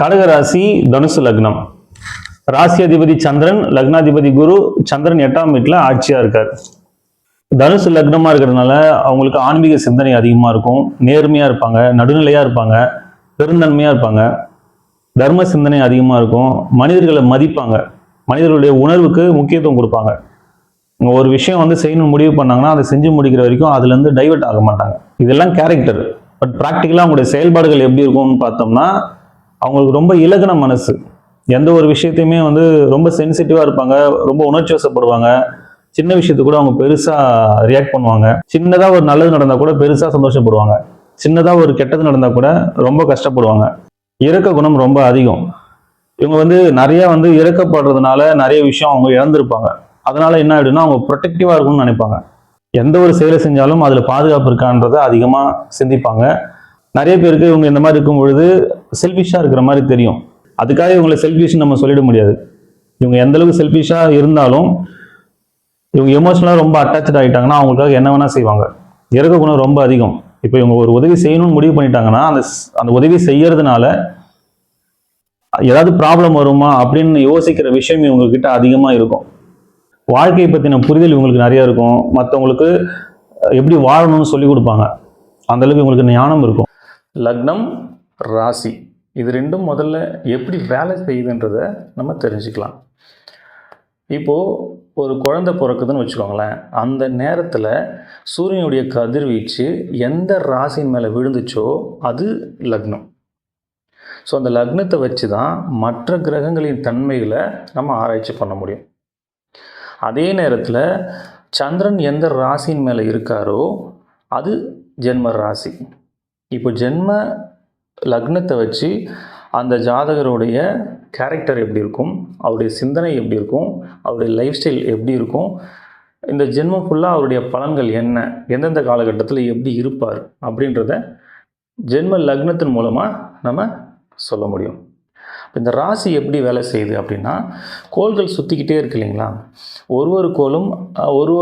கடக ராசி, தனுசு லக்னம். ராசி அதிபதி சந்திரன், லக்னாதிபதி குரு. சந்திரன் 8ஆம் வீட்டில் ஆட்சியா இருக்கார். தனுசு லக்னமா இருக்கிறதுனால அவங்களுக்கு ஆன்மீக சிந்தனை அதிகமா இருக்கும், நேர்மையா இருப்பாங்க, நடுநிலையா இருப்பாங்க, பெருந்தன்மையா இருப்பாங்க, தர்ம சிந்தனை அதிகமா இருக்கும், மனிதர்களை மதிப்பாங்க, மனிதர்களுடைய உணர்வுக்கு முக்கியத்துவம் கொடுப்பாங்க. ஒரு விஷயம் செய்யணும்னு முடிவு பண்ணாங்கன்னா அதை செஞ்சு முடிக்கிற வரைக்கும் அதுல இருந்து டைவர்ட் ஆக மாட்டாங்க. இதெல்லாம் கேரக்டர். பட் ப்ராக்டிக்கலா அவங்களுடைய செயல்பாடுகள் எப்படி இருக்கும்னு பார்த்தோம்னா, அவங்களுக்கு ரொம்ப இலகுன மனசு. எந்த ஒரு விஷயத்தையுமே ரொம்ப சென்சிட்டிவா இருப்பாங்க, ரொம்ப உணர்ச்சி வசப்படுவாங்க. சின்ன விஷயத்துக்கு கூட அவங்க பெருசா ரியாக்ட் பண்ணுவாங்க. சின்னதா ஒரு நல்லது நடந்தா கூட பெருசா சந்தோஷப்படுவாங்க. சின்னதா ஒரு கெட்டது நடந்தா கூட ரொம்ப கஷ்டப்படுவாங்க. இரக்க குணம் ரொம்ப அதிகம். இவங்க நிறைய இறக்கப்படுறதுனால நிறைய விஷயம் அவங்க இழந்திருப்பாங்க. அதனால என்ன ஆயிடும்னா அவங்க ப்ரொடெக்டிவா இருக்கும்னு நினைப்பாங்க. எந்த ஒரு செயலை செஞ்சாலும் அதுல பாதுகாப்பு இருக்கான்றதை அதிகமா சிந்திப்பாங்க. நிறைய பேருக்கு இவங்க இந்த மாதிரி இருக்கும் பொழுது செல்ஃபிஷா இருக்கிற மாதிரி தெரியும். அதுக்காக இவங்களை செல்ஃபிஷ் நம்ம சொல்லிட முடியாது. இவங்க எந்த அளவுக்கு செல்ஃபிஷா இருந்தாலும் இவங்க எமோஷனலா ரொம்ப அட்டாச் ஆகிட்டாங்கன்னா அவங்களுக்காக என்ன வேணா செய்வாங்க. இறக்க குணம் ரொம்ப அதிகம். இப்போ இவங்க ஒரு உதவி செய்யணும்னு முடிவு பண்ணிட்டாங்கன்னா அந்த உதவி செய்யறதுனால ஏதாவது ப்ராப்ளம் வருமா அப்படின்னு யோசிக்கிற விஷயம் இவங்க கிட்ட அதிகமா இருக்கும். வாழ்க்கையை பத்தின புரிதல் இவங்களுக்கு நிறைய இருக்கும். மற்றவங்களுக்கு எப்படி வாழணும்னு சொல்லி கொடுப்பாங்க. அந்த அளவுக்கு இவங்களுக்கு ஞானம் இருக்கும். லக்னம், ராசி இது ரெண்டும் முதல்ல எப்படி வேலை செய்யுதுன்றதை நம்ம தெரிஞ்சுக்கலாம். இப்போது ஒரு குழந்தை பிறக்குதுன்னு வச்சுக்கோங்களேன். அந்த நேரத்தில் சூரியனுடைய கதிர்வீச்சு எந்த ராசியின் மேலே விழுந்துச்சோ அது லக்னம். ஸோ அந்த லக்னத்தை வச்சு தான் மற்ற கிரகங்களின் தன்மைகளை நம்ம ஆராய்ச்சி பண்ண முடியும். அதே நேரத்தில் சந்திரன் எந்த ராசியின் மேலே இருக்காரோ அது ஜென்ம ராசி. இப்போ ஜென்ம லக்னத்தை வச்சு அந்த ஜாதகருடைய கேரக்டர் எப்படி இருக்கும், அவருடைய சிந்தனை எப்படி இருக்கும், அவருடைய லைஃப் ஸ்டைல் எப்படி இருக்கும், இந்த ஜென்மம் ஃபுல்லாக அவருடைய பலன்கள் என்ன, எந்தெந்த காலகட்டத்தில் எப்படி இருப்பார் அப்படின்றத ஜென்ம லக்னத்தின் மூலமாக நம்ம சொல்ல முடியும். இந்த ராசி எப்படி வேலை செய்யுது அப்படின்னா, கோள்கள் சுற்றிக்கிட்டே இருக்கு இல்லைங்களா. ஒரு கோளும்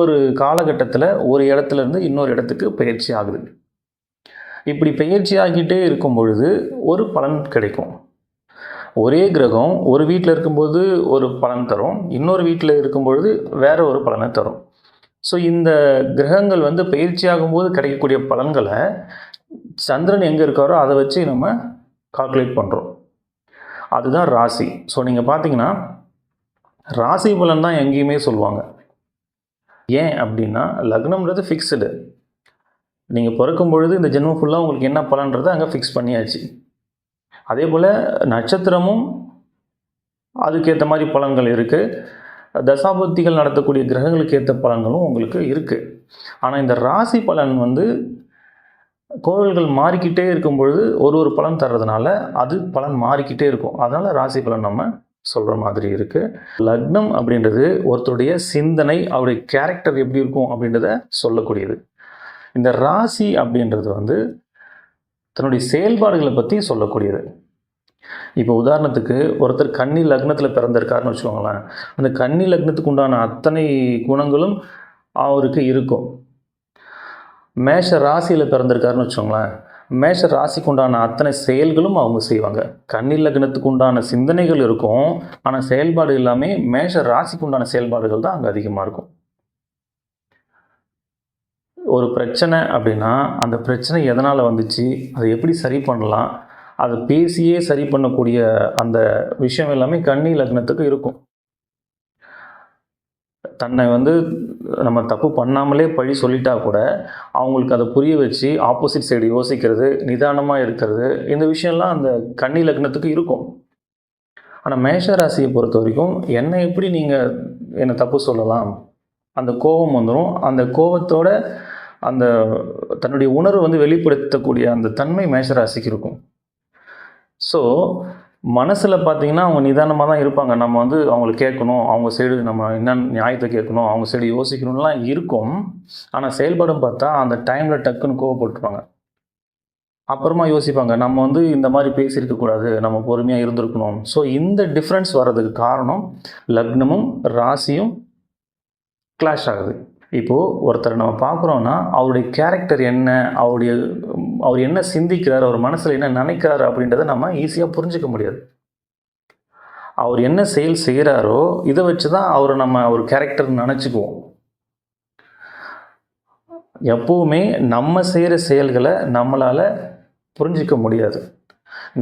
ஒரு காலகட்டத்தில் ஒரு இடத்துலேருந்து இன்னொரு இடத்துக்கு பயிற்சி ஆகுது. இப்படி பயிற்சி ஆகிட்டே இருக்கும் பொழுது ஒரு பலன் கிடைக்கும். ஒரே கிரகம் ஒரு வீட்டில் இருக்கும்போது ஒரு பலன் தரும், இன்னொரு வீட்டில் இருக்கும்பொழுது வேற ஒரு பலனை தரும். ஸோ இந்த கிரகங்கள் பயிற்சி ஆகும்போது கிடைக்கக்கூடிய பலன்களை சந்திரன் எங்கே இருக்காரோ அதை வச்சு நம்ம கால்குலேட் பண்ணுறோம். அதுதான் ராசி. ஸோ நீங்கள் பார்த்தீங்கன்னா ராசி பலன் தான் எங்கேயுமே சொல்லுவாங்க. ஏன் அப்படின்னா லக்னம்ன்றது ஃபிக்ஸ்டு. நீங்கள் பிறக்கும் பொழுது இந்த ஜென்மம் ஃபுல்லாக உங்களுக்கு என்ன பலன்றதை அங்கே ஃபிக்ஸ் பண்ணியாச்சு. அதே போல் நட்சத்திரமும் அதுக்கேற்ற மாதிரி பலன்கள் இருக்குது. தசாபுத்திகள் நடத்தக்கூடிய கிரகங்களுக்கு ஏற்ற பலன்களும் உங்களுக்கு இருக்குது. ஆனால் இந்த ராசி பலன் கோள்கள் மாறிக்கிட்டே இருக்கும் பொழுது ஒரு பலன் தர்றதுனால அது பலன் மாறிக்கிட்டே இருக்கும். அதனால் ராசி பலன் நம்ம சொல்கிற மாதிரி இருக்குது. லக்னம் அப்படின்றது ஒருத்தருடைய சிந்தனை, அவருடைய கேரக்டர் எப்படி இருக்கும் அப்படின்றத சொல்லக்கூடியது. இந்த ராசி அப்படின்றது தன்னுடைய செயல்பாடுகளை பற்றி சொல்லக்கூடியது. இப்போ உதாரணத்துக்கு ஒருத்தர் கன்னி லக்னத்தில் பிறந்திருக்காருன்னு வச்சுக்கோங்களேன். அந்த கன்னி லக்னத்துக்கு உண்டான அத்தனை குணங்களும் அவருக்கு இருக்கும். மேஷ ராசியில் பிறந்திருக்காருன்னு வச்சுக்கோங்களேன். மேஷ ராசிக்கு உண்டான அத்தனை செயல்களும் அவங்க செய்வாங்க. கன்னி லக்னத்துக்கு உண்டான சிந்தனைகள் இருக்கும், ஆனால் செயல்பாடு எல்லாமே மேஷ ராசிக்கு உண்டான செயல்பாடுகள் தான் அங்கே அதிகமாக இருக்கும். ஒரு பிரச்சனை அப்படின்னா அந்த பிரச்சனை எதனால் வந்துச்சு, அதை எப்படி சரி பண்ணலாம், அதை பேசியே சரி பண்ணக்கூடிய அந்த விஷயம் எல்லாமே கன்னி லக்னத்துக்கு இருக்கும். தன்னை நம்ம தப்பு பண்ணாமலே பழி சொல்லிட்டா கூட அவங்களுக்கு அதை புரிய வச்சு ஆப்போசிட் சைடு யோசிக்கிறது, நிதானமாக இருக்கிறது, இந்த விஷயம்லாம் அந்த கன்னி லக்னத்துக்கு இருக்கும். ஆனால் மேஷ ராசியை பொறுத்த வரைக்கும் என்னை எப்படி நீங்கள் என்னை தப்பு சொல்லலாம், அந்த கோபம் வந்துடும். அந்த கோபத்தோட அந்த தன்னுடைய உணர்வு வெளிப்படுத்தக்கூடிய அந்த தன்மை மேஷராசிக்கு இருக்கும். ஸோ மனசில் பார்த்தீங்கன்னா அவங்க நிதானமாக தான் இருப்பாங்க. நம்ம அவங்கள கேட்கணும், அவங்க சைடு நம்ம என்ன நியாயத்தை கேட்கணும், அவங்க சைடு யோசிக்கணும்லாம் இருக்கும். ஆனால் செயல்படும் பார்த்தா அந்த டைமில் டக்குன்னு கோவப்பட்டுருவாங்க. அப்புறமா யோசிப்பாங்க, நம்ம இந்த மாதிரி பேசியிருக்கக்கூடாது, நம்ம பொறுமையாக இருந்திருக்கணும். ஸோ இந்த டிஃப்ரென்ஸ் வர்றதுக்கு காரணம் லக்னமும் ராசியும் கிளாஷ் ஆகுது. இப்போது ஒருத்தரை நம்ம பார்க்குறோன்னா அவருடைய கேரக்டர் என்ன, அவருடைய அவர் என்ன சிந்திக்கிறார், அவர் மனசில் என்ன நினைக்கிறாரு அப்படின்றத நம்ம ஈஸியாக புரிஞ்சிக்க முடியாது. அவர் என்ன செயல் செய்கிறாரோ இதை வச்சு தான் அவரை நம்ம ஒரு கேரக்டர் நினச்சிக்குவோம். எப்போவுமே நம்ம செய்கிற செயல்களை நம்மளால் புரிஞ்சிக்க முடியாது.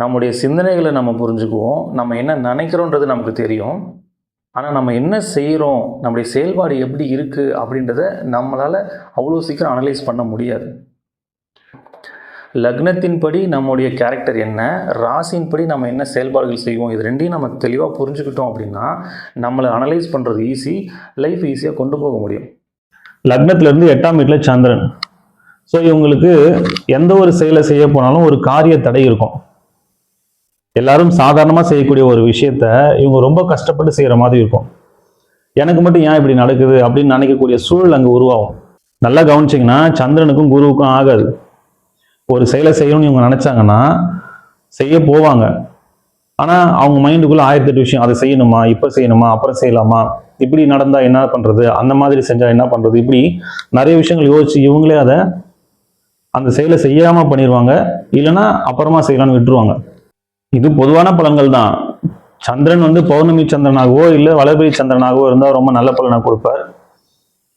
நம்முடைய சிந்தனைகளை நம்ம புரிஞ்சுக்குவோம், நம்ம என்ன நினைக்கிறோன்றது நமக்கு தெரியும். ஆனால் நம்ம என்ன செய்கிறோம், நம்முடைய செயல்பாடு எப்படி இருக்குது அப்படின்றத நம்மளால் அவ்வளோ சீக்கிரம் அனலைஸ் பண்ண முடியாது. லக்னத்தின்படி நம்முடைய கேரக்டர் என்ன, ராசியின்படி நம்ம என்ன செயல்பாடுகள் செய்வோம், இது ரெண்டையும் நம்ம தெளிவாக புரிஞ்சுக்கிட்டோம் அப்படின்னா நம்மளை அனலைஸ் பண்ணுறது ஈஸி, லைஃப் ஈஸியாக கொண்டு போக முடியும். லக்னத்திலேருந்து 8ஆம் வீட்டில் சந்திரன். ஸோ இவங்களுக்கு எந்த ஒரு செயலை செய்ய போனாலும் ஒரு காரிய தடை இருக்கும். எல்லாரும் சாதாரணமாக செய்யக்கூடிய ஒரு விஷயத்த இவங்க ரொம்ப கஷ்டப்பட்டு செய்கிற மாதிரி இருக்கும். எனக்கு மட்டும் ஏன் இப்படி நடக்குது அப்படின்னு நினைக்கக்கூடிய சூழல் அங்கே உருவாகும். நல்லா கவனிச்சிங்கன்னா சந்திரனுக்கும் குருவுக்கும் ஆகாது. ஒரு செயலை செய்யணும்னு இவங்க நினச்சாங்கன்னா செய்ய போவாங்க. ஆனால் அவங்க மைண்டுக்குள்ளே 1008 விஷயம், அதை செய்யணுமா, இப்போ செய்யணுமா, அப்புறம் செய்யலாமா, இப்படி நடந்தால் என்ன பண்ணுறது, அந்த மாதிரி செஞ்சால் என்ன பண்ணுறது, இப்படி நிறைய விஷயங்கள் யோசிச்சு இவங்களே அதை அந்த செயலை செய்யாமல் பண்ணிடுவாங்க. இல்லைன்னா அப்புறமா செய்யலான்னு விட்டுருவாங்க. இது பொதுவான பலன்கள் தான். சந்திரன் பௌர்ணமி சந்திரனாகவோ இல்லை வளர்பிறை சந்திரனாகவோ இருந்தால் ரொம்ப நல்ல பலனை கொடுப்பார்.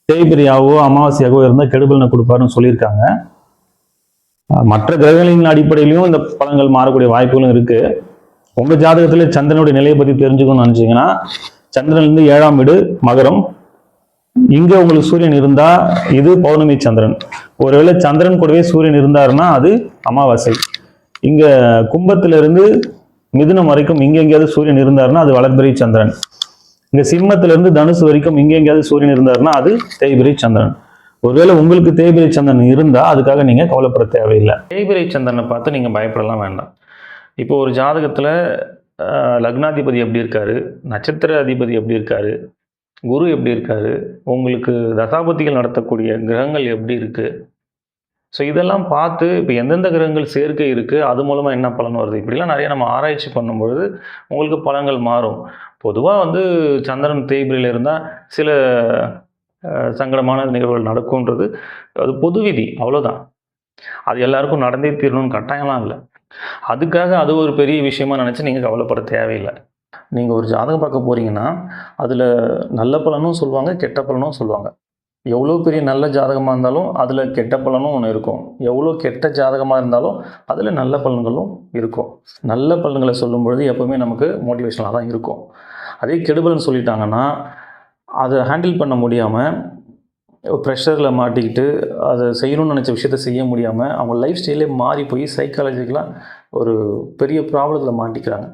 தேய்பிரியாகவோ அமாவாசையாகவோ இருந்தால் கெடுபலனை கொடுப்பாருன்னு சொல்லியிருக்காங்க. மற்ற கிரகங்களின் அடிப்படையிலையும் இந்த பலன்கள் மாறக்கூடிய வாய்ப்புகளும் இருக்கு. உங்க ஜாதகத்துல சந்திரனுடைய நிலையை பத்தி தெரிஞ்சுக்கணும்னு நினைச்சீங்கன்னா சந்திரன்லேருந்து 7ஆம் வீடு மகரம், இங்க உங்களுக்கு சூரியன் இருந்தா இது பௌர்ணமி சந்திரன். ஒருவேளை சந்திரன் கூடவே சூரியன் இருந்தாருன்னா அது அமாவாசை. இங்க கும்பத்திலிருந்து மிதுனம் வரைக்கும் இங்க எங்கேயாவது சூரியன் இருந்தாருன்னா அது வளர்பிறை சந்திரன். இங்க சிம்மத்திலிருந்து தனுசு வரைக்கும் இங்க எங்கேயாவது சூரியன் இருந்தாருன்னா அது தேய்பிறை சந்திரன். ஒருவேளை உங்களுக்கு தேய்பிறை சந்திரன் இருந்தா அதுக்காக நீங்க கவலைப்பட தேவையில்லை. தேய்பிறை சந்திரனை பார்த்து நீங்க பயப்படலாம் வேண்டாம். இப்போ ஒரு ஜாதகத்துல லக்னாதிபதி எப்படி இருக்காரு, நட்சத்திர அதிபதி எப்படி இருக்காரு, குரு எப்படி இருக்காரு, உங்களுக்கு தசாபதிகள் நடத்தக்கூடிய கிரகங்கள் எப்படி இருக்கு, ஸோ இதெல்லாம் பார்த்து இப்போ எந்தெந்த கிரகங்கள் சேர்க்கை இருக்குது, அது மூலமாக என்ன பலன் வருது, இப்படிலாம் நிறைய நம்ம ஆராய்ச்சி பண்ணும்பொழுது உங்களுக்கு பலன்கள் மாறும். பொதுவாக சந்திரன் தேய்பிரையில் இருந்தால் சில சங்கடமான நிகழ்வுகள் நடக்கும்ன்றது அது பொது விதி, அவ்வளோதான். அது எல்லாருக்கும் நடந்தே தீரணும்னு கட்டாயம்லாம் இல்லை. அதுக்காக அது ஒரு பெரிய விஷயமா நினச்சி நீங்கள் கவலைப்பட தேவையில்லை. நீங்கள் ஒரு ஜாதகம் பார்க்க போகிறீங்கன்னா அதில் நல்ல பலனும் சொல்லுவாங்க, கெட்ட பலனும் சொல்லுவாங்க. எவ்வளோ பெரிய நல்ல ஜாதகமாக இருந்தாலும் அதில் கெட்ட பலனும் ஒன்று இருக்கும். எவ்வளோ கெட்ட ஜாதகமாக இருந்தாலும் அதில் நல்ல பலன்களும் இருக்கும். நல்ல பலன்களை சொல்லும்பொழுது எப்போவுமே நமக்கு மோட்டிவேஷனாக தான் இருக்கும். அதே கெடுபலன் சொல்லிட்டாங்கன்னா அதை ஹேண்டில் பண்ண முடியாமல் ப்ரெஷரில் மாட்டிக்கிட்டு அதை செய்யணும்னு நினச்ச விஷயத்த செய்ய முடியாமல் அவங்க லைஃப் ஸ்டைலே மாறி போய் சைக்காலஜிக்கலாக ஒரு பெரிய ப்ராப்ளத்தில் மாட்டிக்கிறாங்க.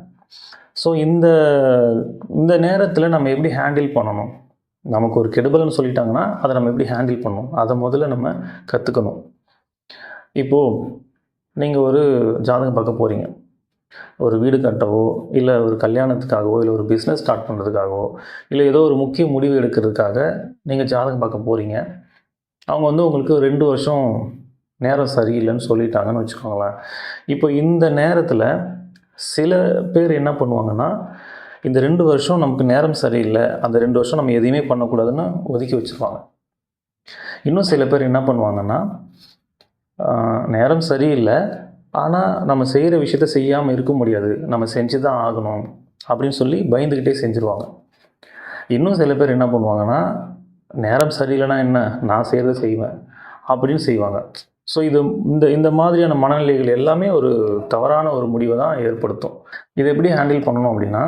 ஸோ இந்த நேரத்தில் நம்ம எப்படி ஹேண்டில் பண்ணணும், நமக்கு ஒரு கெடுபலன்னு சொல்லிட்டாங்கன்னா அதை நம்ம எப்படி ஹேண்டில் பண்ணணும், அதை முதல்ல நம்ம கற்றுக்கணும். இப்போது நீங்கள் ஒரு ஜாதகம் பார்க்க போகிறீங்க, ஒரு வீடு கட்டவோ இல்லை ஒரு கல்யாணத்துக்காகவோ இல்லை ஒரு பிஸ்னஸ் ஸ்டார்ட் பண்ணுறதுக்காகவோ இல்லை ஏதோ ஒரு முக்கிய முடிவு எடுக்கிறதுக்காக நீங்கள் ஜாதகம் பார்க்க போகிறீங்க. அவங்க உங்களுக்கு 2 வருஷம் நேரம் சரியில்லைன்னு சொல்லிட்டாங்கன்னு வச்சுக்கோங்களேன். இப்போ இந்த நேரத்தில் சில பேர் என்ன பண்ணுவாங்கன்னா, இந்த 2 வருஷம் நமக்கு நேரம் சரியில்லை, அந்த 2 வருஷம் நம்ம எதையுமே பண்ணக்கூடாதுன்னு ஒதுக்கி வச்சுருவாங்க. இன்னும் சில பேர் என்ன பண்ணுவாங்கன்னா, நேரம் சரியில்லை ஆனால் நம்ம செய்கிற விஷயத்த செய்யாமல் இருக்க முடியாது, நம்ம செஞ்சு தான் ஆகணும் அப்படின்னு சொல்லி பயந்துக்கிட்டே செஞ்சுருவாங்க. இன்னும் சில பேர் என்ன பண்ணுவாங்கன்னா, நேரம் சரியில்லைன்னா என்ன, நான் செய்கிறத செய்வேன் அப்படின்னு செய்வாங்க. ஸோ இந்த மாதிரியான மனநிலைகள் எல்லாமே ஒரு தவறான ஒரு முடிவை தான் ஏற்படுத்தும். இதை எப்படி ஹேண்டில் பண்ணணும் அப்படின்னா,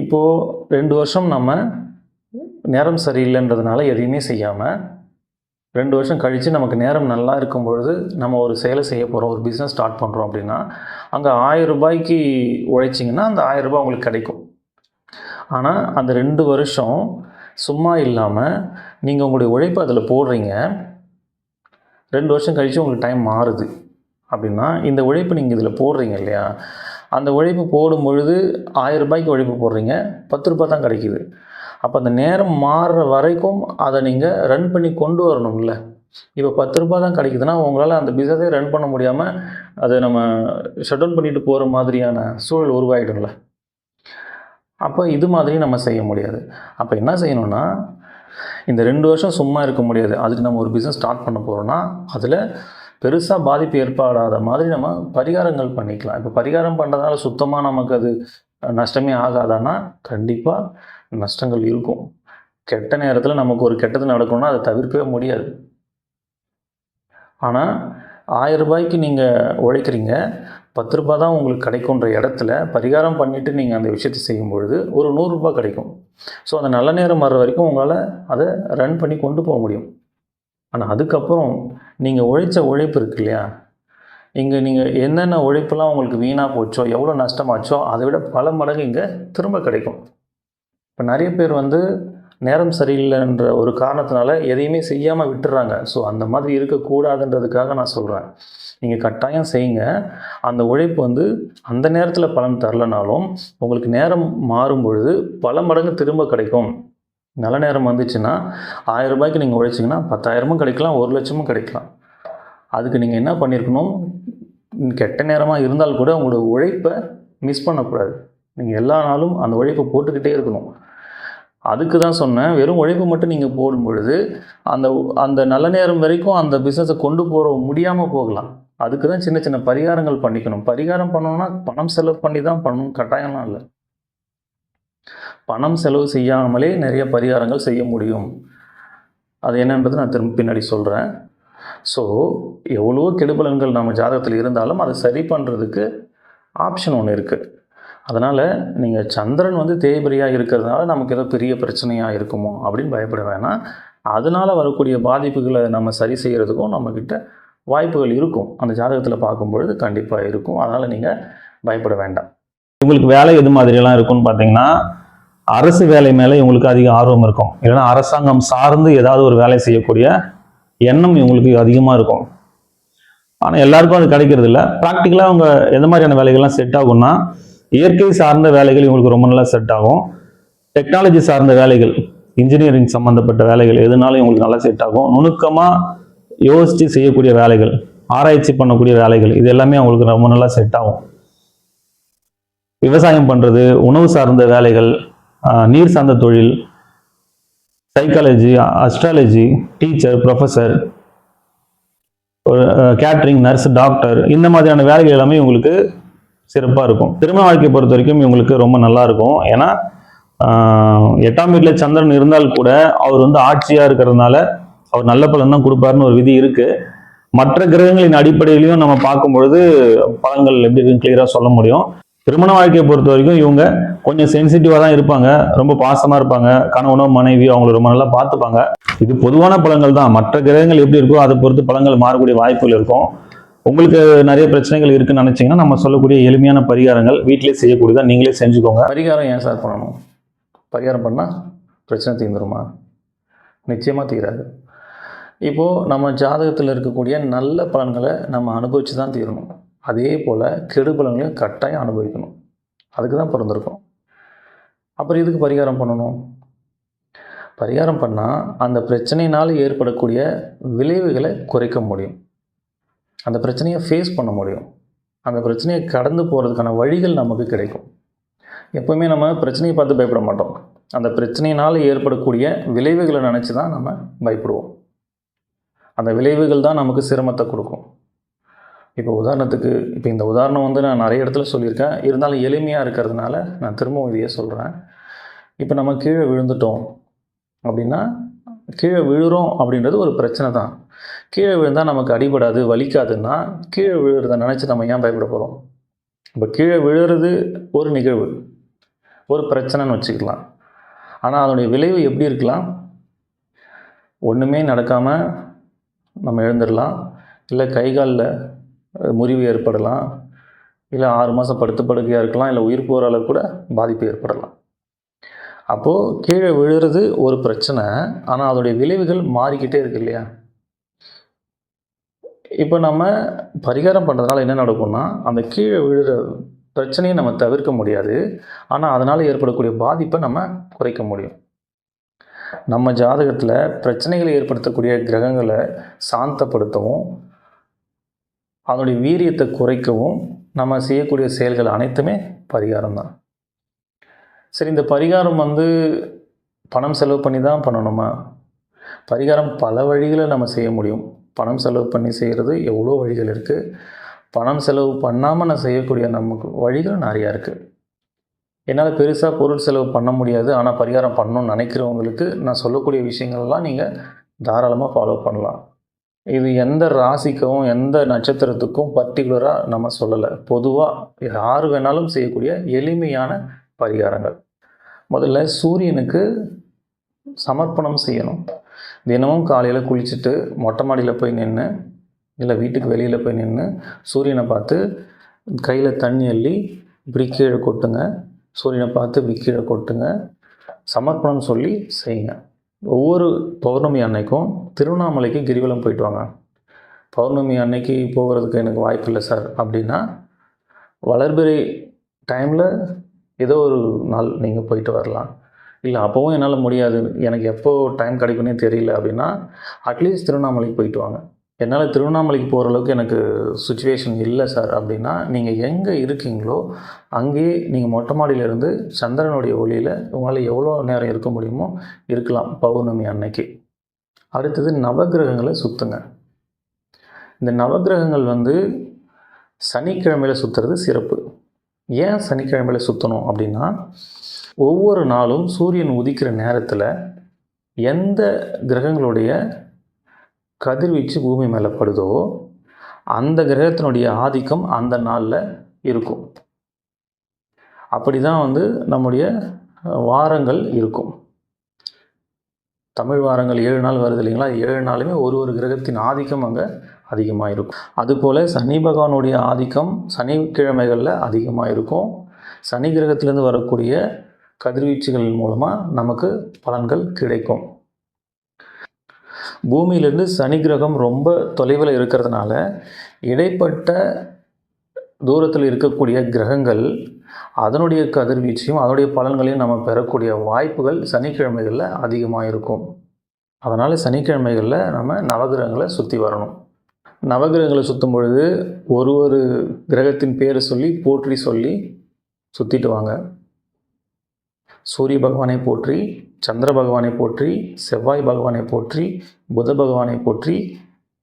இப்போது 2 வருஷம் நம்ம நேரம் சரியில்லைன்றதுனால எதையுமே செய்யாமல் 2 வருஷம் கழித்து நமக்கு நேரம் நல்லா இருக்கும் பொழுது நம்ம ஒரு செயலை செய்ய போகிறோம், ஒரு பிஸ்னஸ் ஸ்டார்ட் பண்ணுறோம் அப்படின்னா அங்கே 1000 ரூபாய்க்கு உழைச்சிங்கன்னா அந்த 1000 ரூபாய் உங்களுக்கு கிடைக்கும். ஆனால் அந்த 2 வருஷம் சும்மா இல்லாமல் நீங்கள் உங்களுடைய உழைப்பை அதில் போடுறீங்க. 2 வருஷம் கழித்து உங்களுக்கு டைம் மாறுது அப்படின்னா இந்த உழைப்பு நீங்கள் இதில் போடுறீங்க இல்லையா, அந்த உழைப்பு போடும் பொழுது 1000 ரூபாய்க்கு உழைப்பு போடுறீங்க, 10 ரூபாய் தான் கிடைக்கிது. அப்போ அந்த நேரம் மாறுற வரைக்கும் அதை நீங்கள் ரன் பண்ணி கொண்டு வரணும்ல. இப்போ 10 ரூபாய் தான் கிடைக்குதுன்னா உங்களால் அந்த பிஸ்னஸே ரன் பண்ண முடியாமல் அதை நம்ம ஷட் டவுன் பண்ணிட்டு போகிற மாதிரியான சூழல் உருவாகிடும்ல. அப்போ இது மாதிரி நம்ம செய்ய முடியாது. அப்போ என்ன செய்யணும்னா, இந்த 2 வருஷம் சும்மா இருக்க முடியாது, அதுக்கு நம்ம ஒரு பிஸ்னஸ் ஸ்டார்ட் பண்ண போகிறோன்னா அதில் பெருசாக பாதிப்பு ஏற்படாத மாதிரி நம்ம பரிகாரங்கள் பண்ணிக்கலாம். இப்போ பரிகாரம் பண்ணுறதுனால சுத்தமாக நமக்கு அது நஷ்டமே ஆகாதான்னா கண்டிப்பாக நஷ்டங்கள் இருக்கும். கெட்ட நேரத்தில் நமக்கு ஒரு கெட்டது நடக்கணும்னா அதை தவிர்க்கவே முடியாது. ஆனால் ரூ. 1000 நீங்கள் உழைக்கிறீங்க, ரூ. 10 தான் உங்களுக்கு கிடைக்குன்ற இடத்துல பரிகாரம் பண்ணிவிட்டு நீங்கள் அந்த விஷயத்தை செய்யும் பொழுது ஒரு ரூ. 100 கிடைக்கும். ஸோ அந்த நல்ல நேரம் வர்ற வரைக்கும் உங்களால் அதை ரன் பண்ணி கொண்டு போக முடியும். ஆனால் அதுக்கப்புறம் நீங்கள் உழைச்ச உழைப்பு இருக்கு இல்லையா, இங்கே நீங்கள் என்னென்ன உழைப்பெல்லாம் உங்களுக்கு வீணாக போச்சோ, எவ்வளோ நஷ்டமாச்சோ அதை விட பல மடங்கு இங்கே திரும்ப கிடைக்கும். இப்போ நிறைய பேர் நேரம் சரியில்லைன்ற ஒரு காரணத்தினால எதையுமே செய்யாமல் விட்டுறாங்க. ஸோ அந்த மாதிரி இருக்கக்கூடாதுன்றதுக்காக நான் சொல்கிறேன், நீங்கள் கட்டாயம் செய்யுங்க. அந்த உழைப்பு அந்த நேரத்தில் பலன் தரலனாலும் உங்களுக்கு நேரம் மாறும் பொழுது பல மடங்கு திரும்ப கிடைக்கும். நல்ல நேரம் வந்துச்சுன்னா ரூ. 1000 நீங்கள் உழைச்சிங்கன்னா 10,000 கிடைக்கலாம், 1,00,000 கிடைக்கலாம். அதுக்கு நீங்கள் என்ன பண்ணியிருக்கணும், கெட்ட நேரமாக இருந்தால் கூட உங்களோட உழைப்பை மிஸ் பண்ணக்கூடாது. நீங்கள் எல்லா நாளும் அந்த உழைப்பை போட்டுக்கிட்டே இருக்கணும். அதுக்கு தான் சொன்னேன், வெறும் உழைப்பு மட்டும் நீங்கள் போடும் பொழுது அந்த நல்ல நேரம் வரைக்கும் அந்த பிஸ்னஸை கொண்டு போக முடியாமல் போகலாம். அதுக்கு தான் சின்ன சின்ன பரிகாரங்கள் பண்ணிக்கணும். பரிகாரம் பண்ணணும்னா பணம் செலவு பண்ணி தான் பண்ணணும், கட்டாயம்லாம் இல்லை. பணம் செலவு செய்யாமலே நிறைய பரிகாரங்கள் செய்ய முடியும். அது என்னன்றது நான் திரும்ப பின்னாடி சொல்கிறேன். ஸோ எவ்வளோ கெடுபலன்கள் நம்ம ஜாதகத்தில் இருந்தாலும் அதை சரி பண்ணுறதுக்கு ஆப்ஷன் ஒன்று இருக்குது. அதனால் நீங்கள் சந்திரன் தேய்பிரியாக இருக்கிறதுனால நமக்கு ஏதோ பெரிய பிரச்சனையாக இருக்குமோ அப்படின்னு பயப்பட வேணாம். அதனால் வரக்கூடிய பாதிப்புகளை நம்ம சரி செய்கிறதுக்கும் நம்மக்கிட்ட வாய்ப்புகள் இருக்கும். அந்த ஜாதகத்தில் பார்க்கும்பொழுது கண்டிப்பாக இருக்கும். அதனால் நீங்கள் பயப்பட வேண்டாம். உங்களுக்கு வேலை எது மாதிரியெல்லாம் இருக்கும்னு பார்த்தீங்கன்னா, அரசு வேலை மேலே இவங்களுக்கு அதிக ஆர்வம் இருக்கும். இல்லைன்னா அரசாங்கம் சார்ந்து ஏதாவது ஒரு வேலை செய்யக்கூடிய எண்ணம் இவங்களுக்கு அதிகமாக இருக்கும். ஆனால் எல்லாருக்கும் அது கிடைக்கிறது இல்லை. ப்ராக்டிக்கலாக அவங்க எந்த மாதிரியான வேலைகள்லாம் செட் ஆகும்னா, இயற்கை சார்ந்த வேலைகள் இவங்களுக்கு ரொம்ப நல்லா செட் ஆகும். டெக்னாலஜி சார்ந்த வேலைகள், இன்ஜினியரிங் சம்மந்தப்பட்ட வேலைகள் எதுனாலும் இவங்களுக்கு நல்லா செட் ஆகும். நுணுக்கமாக யோசித்து செய்யக்கூடிய வேலைகள், ஆராய்ச்சி பண்ணக்கூடிய வேலைகள், இது எல்லாமே அவங்களுக்கு ரொம்ப நல்லா செட் ஆகும். விவசாயம் பண்ணுறது, உணவு சார்ந்த வேலைகள், நீர் சார்ந்த தொழில், psychology, astrology, teacher, professor, catering, nurse, doctor, இந்த மாதிரியான வேலைகள் எல்லாமே இவங்களுக்கு சிறப்பாக இருக்கும். திருமண வாழ்க்கையை பொறுத்த வரைக்கும் இவங்களுக்கு ரொம்ப நல்லா இருக்கும். ஏன்னா 8ஆம் வீட்டில் சந்திரன் இருந்தால் கூட அவர் ஆட்சியாக இருக்கிறதுனால அவர் நல்ல பலன் தான் கொடுப்பாருன்னு ஒரு விதி இருக்குது. மற்ற கிரகங்களின் அடிப்படையிலையும் நம்ம பார்க்கும்பொழுது பலன்கள் எப்படி இருக்குன்னு கிளியராக சொல்ல முடியும். திருமண வாழ்க்கையை பொறுத்த வரைக்கும் இவங்க கொஞ்சம் சென்சிட்டிவாக தான் இருப்பாங்க, ரொம்ப பாசமாக இருப்பாங்க, கணவனோ மனைவி அவங்கள ரொம்ப நல்லா பார்த்துப்பாங்க. இது பொதுவான பலன்கள் தான். மற்ற கிரகங்கள் எப்படி இருக்கோ அதை பொறுத்து பலன்கள் மாறக்கூடிய வாய்ப்புகள் இருக்கும். உங்களுக்கு நிறைய பிரச்சனைகள் இருக்குன்னு நினைச்சீங்கன்னா நம்ம சொல்லக்கூடிய எளிமையான பரிகாரங்கள் வீட்டிலே செய்யக்கூடியதா நீங்களே செஞ்சுக்கோங்க. பரிகாரம் ஏன் சார் பண்ணணும்? பரிகாரம் பண்ணால் பிரச்சனை தீர்ந்துருமா? நிச்சயமாக தீராது. இப்போது நம்ம ஜாதகத்தில் இருக்கக்கூடிய நல்ல பலன்களை நம்ம அனுபவித்து தான் தீரணும். அதே போல் கெடு பலன்களையும் கட்டாயம் அனுபவிக்கணும். அதுக்கு தான் பிறந்திருக்கோம். அப்புறம் இதுக்கு பரிகாரம் பண்ணணும். பரிகாரம் பண்ணால் அந்த பிரச்சனையினால் ஏற்படக்கூடிய விளைவுகளை குறைக்க முடியும். அந்த பிரச்சனையை ஃபேஸ் பண்ண முடியும். அந்த பிரச்சனையை கடந்து போகிறதுக்கான வழிகள் நமக்கு கிடைக்கும். எப்போவுமே நம்ம பிரச்சனையை பார்த்து பயப்பட மாட்டோம். அந்த பிரச்சனையினால் ஏற்படக்கூடிய விளைவுகளை நினச்சி தான் நம்ம பயப்படுவோம். அந்த விளைவுகள் தான் நமக்கு சிரமத்தை கொடுக்கும். இப்போ உதாரணத்துக்கு, இப்போ இந்த உதாரணம் நான் நிறைய இடத்துல சொல்லியிருக்கேன், இருந்தாலும் எளிமையாக இருக்கிறதுனால நான் திரும்பவும் இதையே சொல்கிறேன். இப்போ நம்ம கீழே விழுந்துட்டோம் அப்படின்னா, கீழே விழுறோம் அப்படின்றது ஒரு பிரச்சனை தான். கீழே விழுந்தால் நமக்கு அடிபடாது, வலிக்காதுன்னா கீழே விழுறத நினச்சி நம்ம ஏன் பயப்பட போகிறோம்? இப்போ கீழே விழுறது ஒரு நிகழ்வு, ஒரு பிரச்சனைன்னு வச்சுக்கலாம். ஆனால் அதனுடைய விளைவு எப்படி இருக்கலாம்? ஒன்றுமே நடக்காமல் நம்ம எழுந்துடலாம், இல்லை கை காலில் முறிவு ஏற்படலாம், இல்லை 6 மாதம் படுத்து படுக்கையாக இருக்கலாம், இல்லை உயிர் போகிற அளவு கூட பாதிப்பு ஏற்படலாம். அப்போது கீழே விழுறது ஒரு பிரச்சனை, ஆனால் அதோடைய விளைவுகள் மாறிக்கிட்டே இருக்கு இல்லையா? இப்போ நம்ம பரிகாரம் பண்ணுறதுனால என்ன நடக்கும்னா, அந்த கீழே விழுற பிரச்சனையை நம்ம தவிர்க்க முடியாது, ஆனால் அதனால் ஏற்படக்கூடிய பாதிப்பை நம்ம குறைக்க முடியும். நம்ம ஜாதகத்தில் பிரச்சனைகளை ஏற்படுத்தக்கூடிய கிரகங்களை சாந்தப்படுத்தவும், அதனுடைய வீரியத்தை குறைக்கவும் நம்ம செய்யக்கூடிய செயல்கள் அனைத்துமே பரிகாரம் தான். சரி, இந்த பரிகாரம் பணம் செலவு பண்ணி தான் பண்ணணுமா? பரிகாரம் பல வழிகளை நம்ம செய்ய முடியும். பணம் செலவு பண்ணி செய்கிறது எவ்வளோ வழிகள் இருக்குது. பணம் செலவு பண்ணாமல் நான் செய்யக்கூடிய நமக்கு வழிகள் நிறையா இருக்குது. என்னால் பெருசாக பொருள் செலவு பண்ண முடியாது, ஆனால் பரிகாரம் பண்ணணும்னு நினைக்கிறவங்களுக்கு நான் சொல்லக்கூடிய விஷயங்கள்லாம் நீங்கள் தாராளமாக ஃபாலோ பண்ணலாம். இது எந்த ராசிக்கும் எந்த நட்சத்திரத்துக்கும் பர்டிகுலராக நம்ம சொல்லலை. பொதுவாக யார் வேணாலும் செய்யக்கூடிய எளிமையான பரிகாரங்கள். முதல்ல சூரியனுக்கு சமர்ப்பணம் செய்யணும். தினமும் காலையில் குளிச்சுட்டு மொட்டை மாடியில் போய் நின்று, இல்லை வீட்டுக்கு வெளியில் போய் நின்று சூரியனை பார்த்து கையில் தண்ணி அள்ளி இப்படி கீழே கொட்டுங்க. சூரியனை பார்த்து இப்படி கீழே கொட்டுங்க. சமர்ப்பணம் சொல்லி செய்யுங்க. ஒவ்வொரு பௌர்ணமி அன்னைக்கும் திருவண்ணாமலைக்கு கிரிவலம் போயிட்டு வாங்க. பௌர்ணமி அன்னைக்கு போகிறதுக்கு எனக்கு வாய்ப்பு இல்லை சார் அப்படின்னா, வளர்பிறை டைமில் ஏதோ ஒரு நாள் நீங்கள் போயிட்டு வரலாம். இல்லை அப்போவும் என்னால் முடியாது, எனக்கு எப்போ டைம் கிடைக்குன்னே தெரியல அப்படின்னா, அட்லீஸ்ட் திருவண்ணாமலைக்கு போயிட்டு வாங்க. என்னால் திருவண்ணாமலைக்கு போகிற அளவுக்கு எனக்கு சுச்சுவேஷன் இல்லை சார் அப்படின்னா, நீங்கள் எங்கே இருக்கீங்களோ அங்கேயே நீங்கள் மொட்டை மாடியிலேருந்து சந்திரனுடைய ஒளியில் உங்களால் எவ்வளோ நேரம் இருக்க முடியுமோ இருக்கலாம் பௌர்ணமி அன்னைக்கு. அடுத்தது நவகிரகங்களை சுற்றுங்க. இந்த நவகிரகங்கள் சனிக்கிழமையில் சுற்றுறது சிறப்பு. ஏன் சனிக்கிழமையில் சுற்றணும் அப்படின்னா, ஒவ்வொரு நாளும் சூரியன் உதிக்கிற நேரத்தில் எந்த கிரகங்களுடைய கதிர்வீச்சு பூமி மேலே படுதோ அந்த கிரகத்தினுடைய ஆதிக்கம் அந்த நாளில் இருக்கும். அப்படி தான் நம்முடைய வாரங்கள் இருக்கும். தமிழ் வாரங்கள் 7 நாள் வருது இல்லைங்களா? 7 நாளுமே ஒரு கிரகத்தின் ஆதிக்கம் அங்கே அதிகமாக இருக்கும். அதுபோல் சனி பகவானுடைய ஆதிக்கம் சனிக்கிழமைகளில் அதிகமாக இருக்கும். சனி கிரகத்திலேருந்து வரக்கூடிய கதிர்வீச்சுகள் மூலமாக நமக்கு பலன்கள் கிடைக்கும். பூமியிலேருந்து சனி கிரகம் ரொம்ப தொலைவில் இருக்கிறதுனால இடைப்பட்ட தூரத்தில் இருக்கக்கூடிய கிரகங்கள் அதனுடைய கதிர்வீச்சையும் அதனுடைய பலன்களையும் நம்ம பெறக்கூடிய வாய்ப்புகள் சனிக்கிழமைகளில் அதிகமாக இருக்கும். அதனால் சனிக்கிழமைகளில் நம்ம நவகிரகங்களை சுற்றி வரணும். நவகிரகங்களை சுற்றும் பொழுது ஒரு கிரகத்தின் பேரை சொல்லி போற்றி சொல்லி சுற்றிட்டு வாங்க. சூரிய பகவானை போற்றி, சந்திர பகவானை போற்றி, செவ்வாய் பகவானை போற்றி, புத பகவானை போற்றி,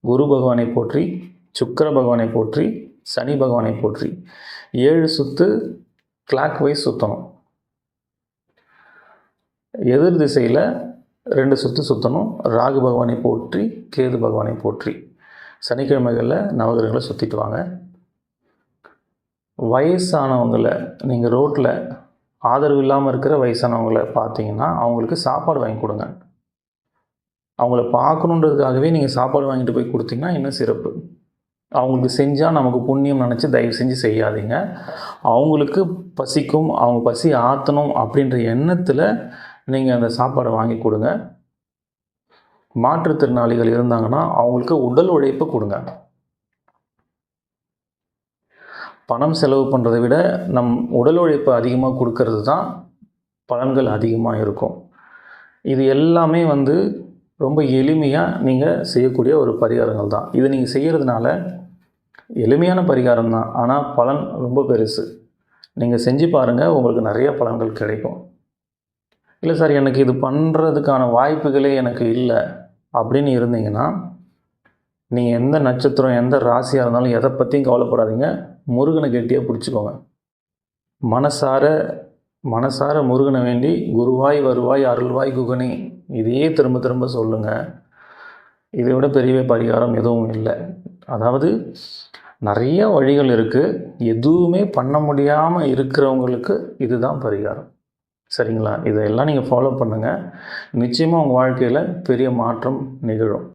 குரு பகவானை போற்றி, சுக்கிர பகவானை போற்றி, சனி பகவானை போற்றி 7 சுற்று கிளாக் வைஸ் சுற்றணும். எதிர் திசையில் 2 சுற்று சுற்றணும். ராகு பகவானை போற்றி, கேது பகவானை போற்றி. சனிக்கிழமைகளில் நவகிரகங்களை சுற்றிட்டு வாங்க. வயசானவங்களை நீங்கள் ரோட்டில் ஆதரவு இல்லாமல் இருக்கிற வயசானவங்களை பார்த்தீங்கன்னா அவங்களுக்கு சாப்பாடு வாங்கி கொடுங்க. அவங்கள பார்க்கணுன்றதுக்காகவே நீங்கள் சாப்பாடு வாங்கிட்டு போய் கொடுத்தீங்கன்னா இன்னும் சிறப்பு. அவங்களுக்கு செஞ்சால் நமக்கு புண்ணியம் நினச்சி தயவு செஞ்சு செய்யாதீங்க. அவங்களுக்கு பசிக்கும், அவங்க பசி ஆற்றணும் அப்படின்ற எண்ணத்தில் நீங்கள் அந்த சாப்பாடை வாங்கி கொடுங்க. மாற்றுத்திறனாளிகள் இருந்தாங்கன்னா அவங்களுக்கு உடல் உழைப்பு கொடுங்க. பணம் செலவு பண்ணுறதை விட நம் உடல் உழைப்பு அதிகமாக கொடுக்கறது தான் பலன்கள் அதிகமாக இருக்கும். இது எல்லாமே ரொம்ப எளிமையாக நீங்கள் செய்யக்கூடிய ஒரு பரிகாரங்கள் தான். இது நீங்கள் செய்கிறதுனால எளிமையான பரிகாரம் தான், ஆனால் பலன் ரொம்ப பெருசு. நீங்கள் செஞ்சு பாருங்கள், உங்களுக்கு நிறைய பலன்கள் கிடைக்கும். இல்லை சார் எனக்கு இது பண்ணுறதுக்கான வாய்ப்புகளே எனக்கு இல்லை அப்படின்னு இருந்தீங்கன்னா, நீங்கள் எந்த நட்சத்திரம் எந்த ராசியாக இருந்தாலும் எதை பற்றியும் கவலைப்படாதீங்க. முருகனை கெட்டியாக பிடிச்சிக்கோங்க. மனசார முருகனை வேண்டி குருவாய் வருவாய் அருள்வாய் குகனே இதையே திரும்ப திரும்ப சொல்லுங்கள். இதை விட பெரிய பரிகாரம் எதுவும் இல்லை. அதாவது நிறைய வழிகள் இருக்குது. எதுவுமே பண்ண முடியாமல் இருக்கிறவங்களுக்கு இதுதான் பரிகாரம். சரிங்களா? இதையெல்லாம் நீங்கள் ஃபாலோ பண்ணுங்கள். நிச்சயமாக உங்கள் வாழ்க்கையில் பெரிய மாற்றம் நிகழும்.